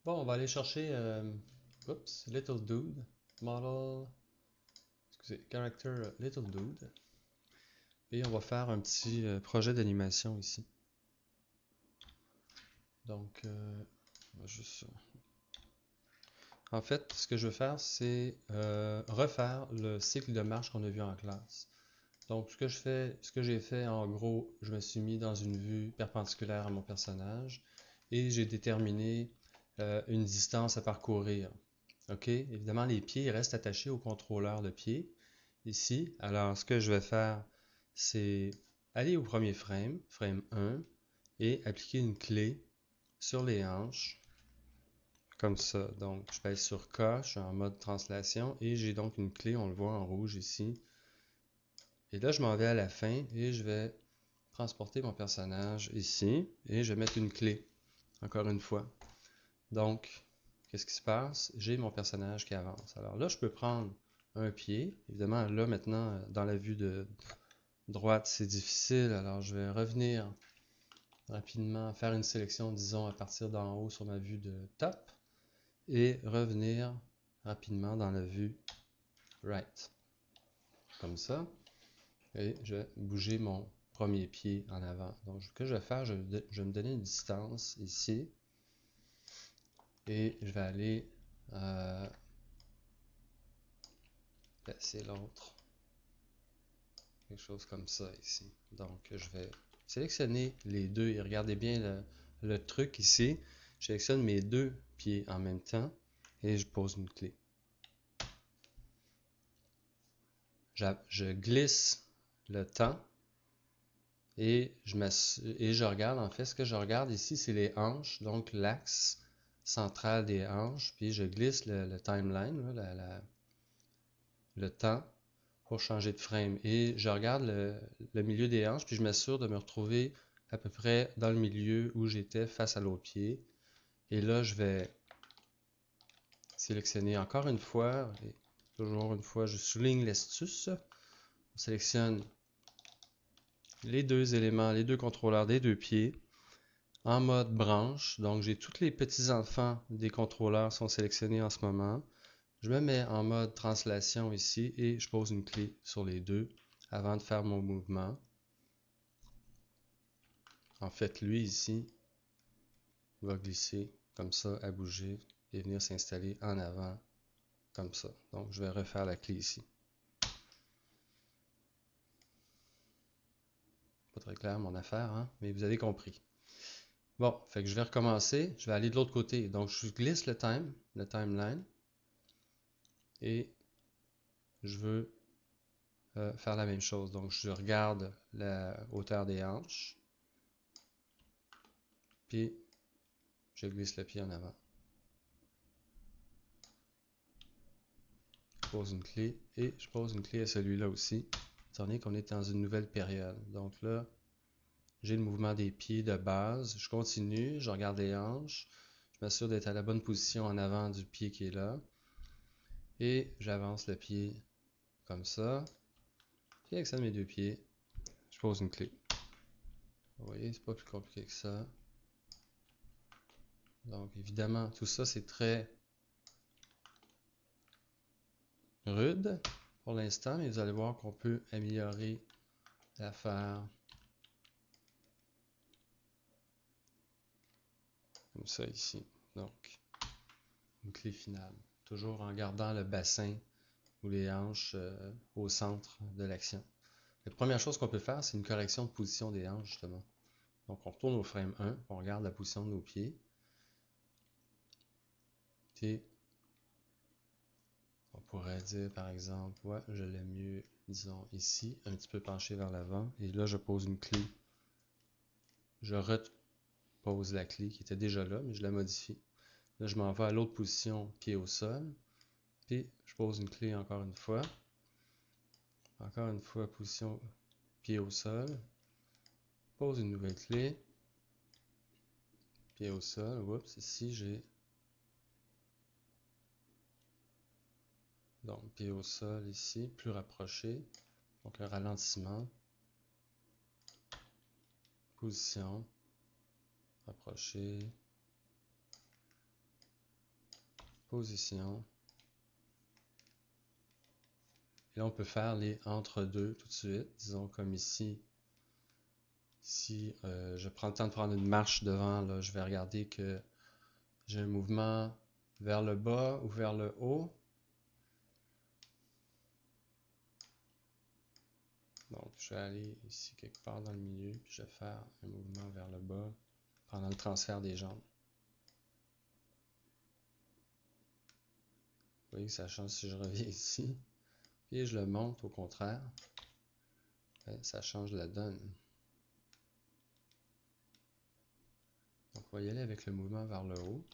Bon, on va aller chercher oups, Little Dude, Model, excusez, Character Little Dude. Et on va faire un petit projet d'animation ici. Donc, on va juste... En fait, ce que je veux faire, c'est refaire le cycle de marche qu'on a vu en classe. Donc, ce que j'ai fait, en gros, je me suis mis dans une vue perpendiculaire à mon personnage et j'ai déterminé une distance à parcourir. OK? Évidemment, les pieds restent attachés au contrôleur de pied ici. Alors, ce que je vais faire, c'est aller au premier frame, frame 1, et appliquer une clé sur les hanches, comme ça. Donc, je pèse sur K, je suis en mode translation, et j'ai donc une clé, on le voit en rouge ici. Et là, je m'en vais à la fin, et je vais transporter mon personnage ici, et je vais mettre une clé, encore une fois. Donc, qu'est-ce qui se passe? J'ai mon personnage qui avance. Alors là, je peux prendre un pied. Évidemment, là, maintenant, dans la vue de droite, c'est difficile. Alors, je vais revenir rapidement, faire une sélection, disons, à partir d'en haut sur ma vue de top. Et revenir rapidement dans la vue right. Comme ça. Et je vais bouger mon premier pied en avant. Donc, ce que je vais faire, je vais me donner une distance ici. Et je vais aller placer l'autre. Quelque chose comme ça ici. Donc, je vais sélectionner les deux. Et regardez bien le truc ici. Je sélectionne mes deux pieds en même temps et je pose une clé. Je glisse le temps et je regarde. En fait, ce que je regarde ici, c'est les hanches, donc l'axe central des hanches. Puis je glisse le timeline, le temps, pour changer de frame. Et je regarde le milieu des hanches, puis je m'assure de me retrouver à peu près dans le milieu où j'étais face à l'autre pied. Et là, je vais sélectionner encore une fois, et toujours une fois, je souligne l'astuce. On sélectionne les deux éléments, les deux contrôleurs des deux pieds en mode branche. Donc, j'ai tous les petits-enfants des contrôleurs sont sélectionnés en ce moment. Je me mets en mode translation ici et je pose une clé sur les deux avant de faire mon mouvement. En fait, lui ici va glisser comme ça, à bouger et venir s'installer en avant comme ça. Donc, je vais refaire la clé ici. Pas très clair mon affaire, hein? Mais vous avez compris. Bon, fait que je vais recommencer. Je vais aller de l'autre côté. Donc, je glisse le timeline. Et je veux faire la même chose. Donc, je regarde la hauteur des hanches. Puis, je glisse le pied en avant. Je pose une clé et je pose une clé à celui-là aussi, étant donné qu'on est dans une nouvelle période. Donc là, j'ai le mouvement des pieds de base. Je continue, je regarde les hanches. Je m'assure d'être à la bonne position en avant du pied qui est là. Et j'avance le pied comme ça. Puis avec ça, mes deux pieds, je pose une clé. Vous voyez, c'est pas plus compliqué que ça. Donc évidemment, tout ça, c'est très rude pour l'instant, mais vous allez voir qu'on peut améliorer l'affaire comme ça ici. Donc, une clé finale. Toujours en gardant le bassin ou les hanches au centre de l'action. La première chose qu'on peut faire, c'est une correction de position des hanches, justement. Donc, on retourne au frame 1, on regarde la position de nos pieds. Puis, on pourrait dire, par exemple, ouais, je l'aime mieux, disons, ici, un petit peu penché vers l'avant. Et là, je pose une clé. Je repose la clé qui était déjà là, mais je la modifie. Là, je m'en vais à l'autre position, pied au sol. Puis, je pose une clé encore une fois. Encore une fois, position pied au sol. Pose une nouvelle clé. Pied au sol. Oups, ici, j'ai... Donc, pied au sol ici, plus rapproché. Donc, le ralentissement. Position. Rapproché. position. Et là, on peut faire les entre-deux tout de suite. Disons comme ici. Si je prends le temps de prendre une marche devant, là, je vais regarder que j'ai un mouvement vers le bas ou vers le haut. Donc, je vais aller ici quelque part dans le milieu, puis je vais faire un mouvement vers le bas pendant le transfert des jambes. Vous voyez que ça change si je reviens ici. Et je le monte au contraire. Ça change la donne. Donc, on va y aller avec le mouvement vers le haut.